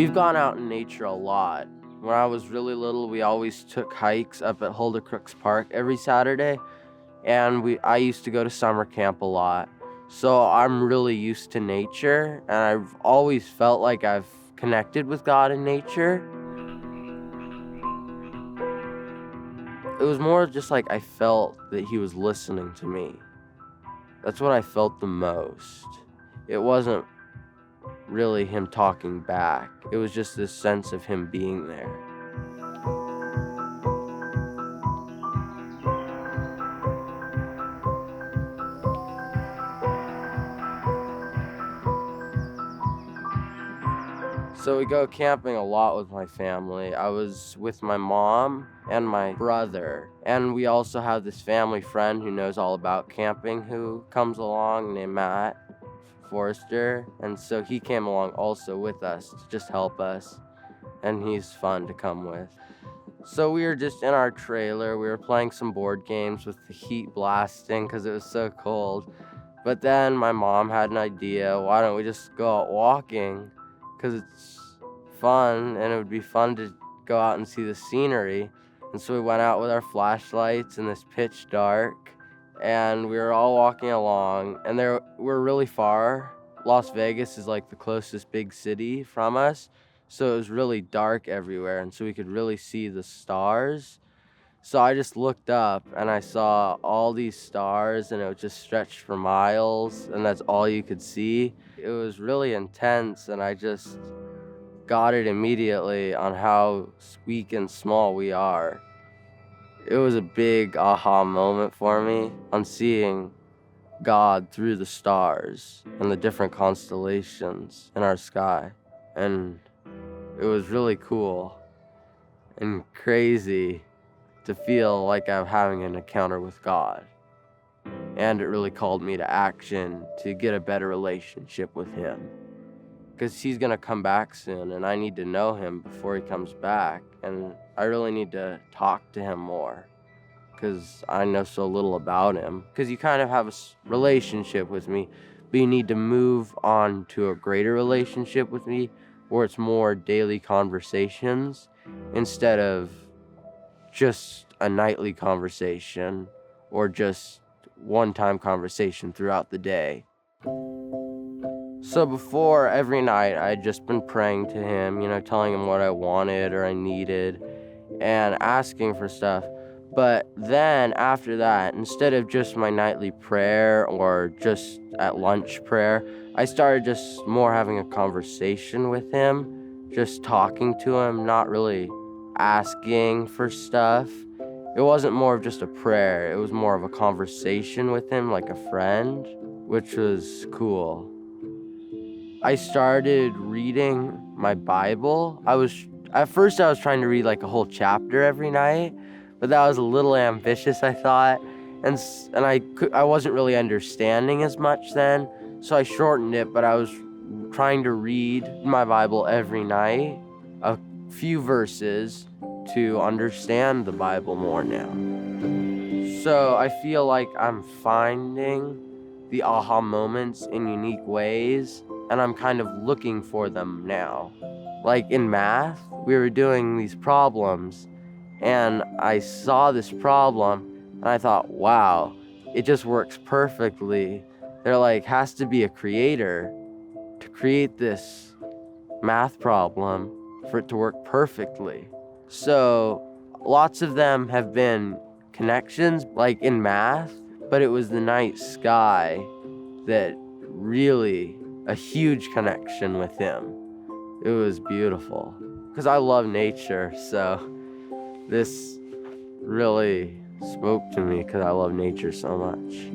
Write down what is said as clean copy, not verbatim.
We've gone out in nature a lot. When I was really little, we always took hikes up at Holder Crooks Park every Saturday, and I used to go to summer camp a lot. So I'm really used to nature, and I've always felt like I've connected with God in nature. It was more just like I felt that he was listening to me. That's what I felt the most. It wasn't really him talking back. It was just this sense of him being there. So we go camping a lot with my family. I was with my mom and my brother. And we also have this family friend who knows all about camping who comes along named Matt Forrester. And so he came along also with us to just help us. And he's fun to come with. So we were just in our trailer. We were playing some board games with the heat blasting because it was so cold. But then my mom had an idea. Why don't we just go out walking? Because it's fun, and it would be fun to go out and see the scenery. And so we went out with our flashlights in this pitch dark, and we were all walking along, and we're really far. Las Vegas is like the closest big city from us, so it was really dark everywhere, and so we could really see the stars. So I just looked up, and I saw all these stars, and it was just stretched for miles, and that's all you could see. It was really intense, and I just got it immediately on how weak and small we are. It was a big aha moment for me on seeing God through the stars and the different constellations in our sky. And it was really cool and crazy to feel like I'm having an encounter with God. And it really called me to action to get a better relationship with him. Because he's going to come back soon, and I need to know him before he comes back. And I really need to talk to him more, because I know so little about him. Because you kind of have a relationship with me, but you need to move on to a greater relationship with me, where it's more daily conversations instead of just a nightly conversation or just one-time conversation throughout the day. So before, every night, I'd just been praying to him, telling him what I wanted or I needed and asking for stuff. But then after that, instead of just my nightly prayer or just at lunch prayer, I started just more having a conversation with him, just talking to him, not really asking for stuff. It wasn't more of just a prayer. It was more of a conversation with him like a friend, which was cool. I started reading my Bible. At first I was trying to read like a whole chapter every night, but that was a little ambitious, I thought. And I wasn't really understanding as much then, so I shortened it, but I was trying to read my Bible every night, a few verses, to understand the Bible more now. So I feel like I'm finding the aha moments in unique ways, and I'm kind of looking for them now. Like in math, we were doing these problems, and I saw this problem, and I thought, wow, it just works perfectly. There has to be a creator to create this math problem for it to work perfectly. So lots of them have been connections, like in math, but it was the night sky that really, a huge connection with him. It was beautiful, because I love nature, so this really spoke to me because I love nature so much.